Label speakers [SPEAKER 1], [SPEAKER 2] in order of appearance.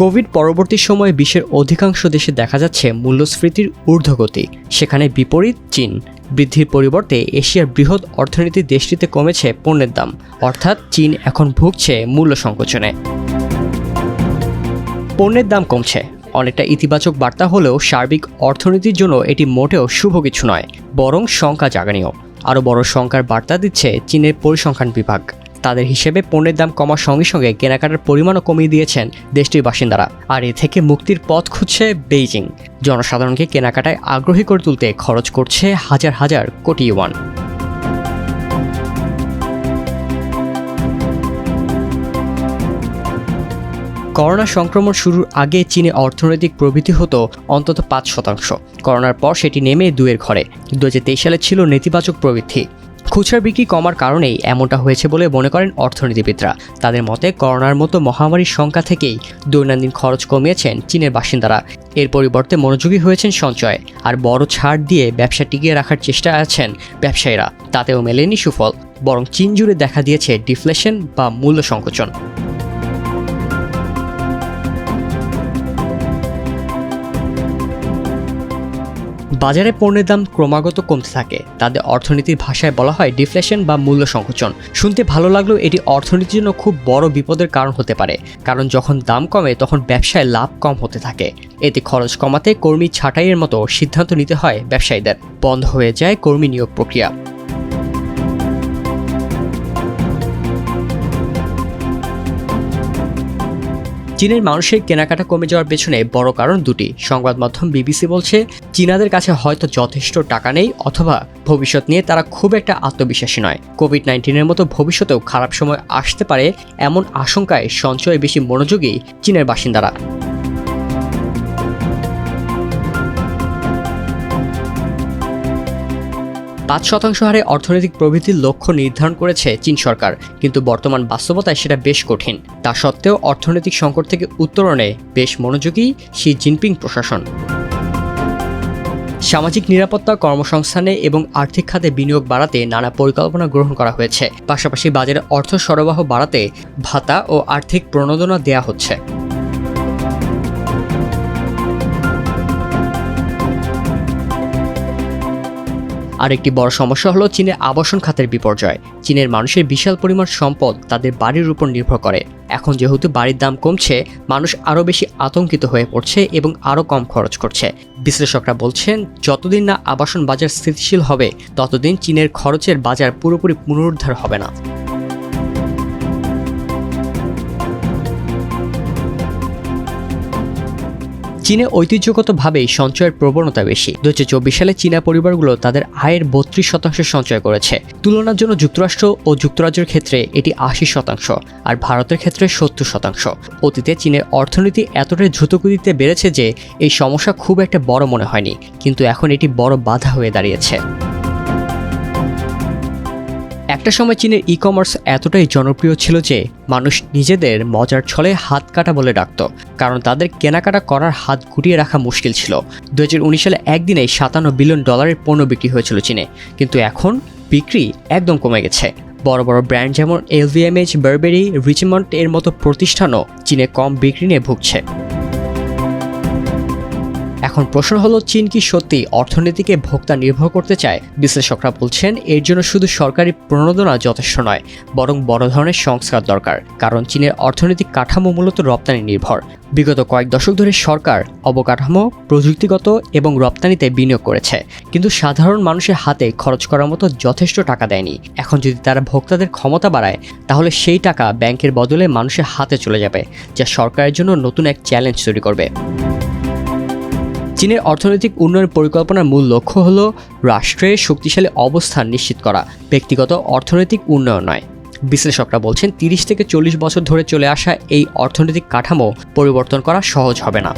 [SPEAKER 1] Covid পরবর্তী সময়ে বিশ্বের অধিকাংশ দেশে দেখা যাচ্ছে মূল্যস্ফীতির ঊর্ধ্বগতি। সেখানে বিপরীত চীন। বৃদ্ধির পরিবর্তে এশিয়ার বৃহৎ অর্থনীতির দেশটিতে কমেছে পণ্যের দাম, অর্থাৎ চীন এখন ভুগছে মূল্য সংকোচনে। পণ্যের দাম কমছে অনেকটা ইতিবাচক বার্তা হলেও সার্বিক অর্থনীতির জন্য এটি মোটেও শুভ কিছু নয়, বরং শঙ্কা জাগানীয়। আরও বড় শঙ্কার বার্তা দিচ্ছে চীনের পরিসংখ্যান বিভাগ। তাদের হিসেবে পণ্যের দাম কমার সঙ্গে সঙ্গে কেনাকাটার পরিমাণও কমিয়ে দিয়েছেন দেশটির বাসিন্দারা। আর এ থেকে মুক্তির পথ খুঁজছে বেইজিং। জনসাধারণকে কেনাকাটায় আগ্রহী করে তুলতে খরচ করছে হাজার হাজার কোটি ইউয়ান। করোনা সংক্রমণ শুরুর আগে চীনে অর্থনৈতিক প্রবৃদ্ধি হতো অন্তত 5%। করোনার পর সেটি নেমে 2-এর ঘরে। 2023 সালে ছিল নেতিবাচক প্রবৃদ্ধি। খুচরা বিক্রি কমার কারণেই এমনটা হয়েছে বলে মনে করেন অর্থনীতিবিদরা। তাদের মতে করোনার মতো মহামারীর সংখ্যা থেকেই দৈনন্দিন খরচ কমিয়েছেন চীনের বাসিন্দারা। এর পরিবর্তে মনোযোগী হয়েছেন সঞ্চয়ে, আর বড় ছাড় দিয়ে ব্যবসা টিকিয়ে রাখার চেষ্টা আছেন ব্যবসায়ীরা। তাতেও মেলেনি সুফল, বরং চীন জুড়ে দেখা দিয়েছে ডিফ্লেশন বা মূল্য সংকোচন। বাজারে পণ্যের দাম ক্রমাগত কমতে থাকে। তাদের অর্থনীতির ভাষায় বলা হয় ডিফ্লেশন বা মূল্য সংকোচন। শুনতে ভালো লাগলেও এটি অর্থনীতির জন্য খুব বড় বিপদের কারণ হতে পারে, কারণ যখন দাম কমে তখন ব্যবসায় লাভ কম হতে থাকে। এতে খরচ কমাতে কর্মী ছাঁটাইয়ের মতো সিদ্ধান্ত নিতে হয় ব্যবসায়ীদের। বন্ধ হয়ে যায় কর্মী নিয়োগ প্রক্রিয়া। চীনের মানুষের কেনাকাটা কমে যাওয়ার পেছনে বড় কারণ দুটি। সংবাদ মাধ্যম বিবিসি বলছে, চীনাদের কাছে হয়তো যথেষ্ট টাকা নেই, অথবা ভবিষ্যৎ নিয়ে তারা খুব একটা আত্মবিশ্বাসী নয়। কোভিড-19-এর মতো ভবিষ্যতেও খারাপ সময় আসতে পারে এমন আশঙ্কায় সঞ্চয়ে বেশি মনোযোগী চীনের বাসিন্দারা। পাঁচ শতাংশ হারে অর্থনৈতিক প্রবৃদ্ধির লক্ষ্য নির্ধারণ করেছে চীন সরকার, কিন্তু বর্তমান বাস্তবতায় সেটা বেশ কঠিন। তা সত্ত্বেও অর্থনৈতিক সংকট থেকে উত্তরণে বেশ মনোযোগী শি জিনপিং প্রশাসন। সামাজিক নিরাপত্তা, কর্মসংস্থানে এবং আর্থিক খাতে বিনিয়োগ বাড়াতে নানা পরিকল্পনা গ্রহণ করা হয়েছে। পাশাপাশি বাজারে অর্থ সরবরাহ বাড়াতে ভাতা ও আর্থিক প্রণোদনা দেয়া হচ্ছে। আরেকটি বড় সমস্যা হলো চীনের আবাসন খাতের বিপর্যয়। চীনের মানুষের বিশাল পরিমাণ সম্পদ তাদের বাড়ির উপর নির্ভর করে। এখন যেহেতু বাড়ির দাম কমছে, মানুষ আরও বেশি আতঙ্কিত হয়ে পড়ছে এবং আরও কম খরচ করছে। বিশ্লেষকরা বলছেন, যতদিন না আবাসন বাজার স্থিতিশীল হবে ততদিন চীনের খরচের বাজার পুরোপুরি পুনরুদ্ধার হবে না। চীনে ঐতিহ্যগতভাবেই সঞ্চয়ের প্রবণতা বেশি। 2024 সালে চীনা পরিবারগুলো তাদের আয়ের 32% সঞ্চয় করেছে। তুলনার জন্য যুক্তরাষ্ট্র ও যুক্তরাজ্যের ক্ষেত্রে এটি 80%, আর ভারতের ক্ষেত্রে 70%। অতীতে চীনের অর্থনীতি এতটাই দ্রুতগতিতে বেড়েছে যে এই সমস্যা খুব একটা বড় মনে হয়নি, কিন্তু এখন এটি বড় বাধা হয়ে দাঁড়িয়েছে। একটা সময় চীনের ই-কমার্স এতটাই জনপ্রিয় ছিল যে মানুষ নিজেদের মজার ছলে হাত কাটা বলে ডাকত, কারণ তাদের কেনাকাটা করার হাত গুটিয়ে রাখা মুশকিল ছিল। 2019 সালে একদিনে $57 বিলিয়ন পণ্য বিক্রি হয়েছিল চীনে, কিন্তু এখন বিক্রি একদম কমে গেছে। বড় বড় ব্র্যান্ড যেমন LVMH, বারবেরি, রিচমন্ড এর মতো প্রতিষ্ঠানও চীনে কম বিক্রি নিয়ে ভুগছে। এখন প্রশ্ন হলো, চীন কি সত্যি অর্থনীতিকে ভোক্তা নির্ভর করতে চায়? বিশ্লেষকরা বলছেন, এর জন্য শুধু সরকারি প্রণোদনা যথেষ্ট নয়, বরং বড় ধরনের সংস্কার দরকার। কারণ চীনের অর্থনৈতিক কাঠামো মূলত রপ্তানি নির্ভর। বিগত কয়েক দশক ধরে সরকার অবকাঠামো, প্রযুক্তিগত এবং রপ্তানিতে বিনিয়োগ করেছে, কিন্তু সাধারণ মানুষের হাতে খরচ করার মতো যথেষ্ট টাকা দেয়নি। এখন যদি তারা ভোক্তাদের ক্ষমতা বাড়ায়, তাহলে সেই টাকা ব্যাংকের বদলে মানুষের হাতে চলে যাবে, যা সরকারের জন্য নতুন এক চ্যালেঞ্জ তৈরি করবে। চীনের অর্থনৈতিক উন্নয়ন পরিকল্পনার মূল লক্ষ্য হল রাষ্ট্রের শক্তিশালী অবস্থান নিশ্চিত করা, ব্যক্তিগত অর্থনৈতিক উন্নয়ন নয়। বিশ্লেষকরা বলছেন, 30 থেকে 40 বছর ধরে চলে আসা এই অর্থনৈতিক কাঠামো পরিবর্তন করা সহজ হবে না।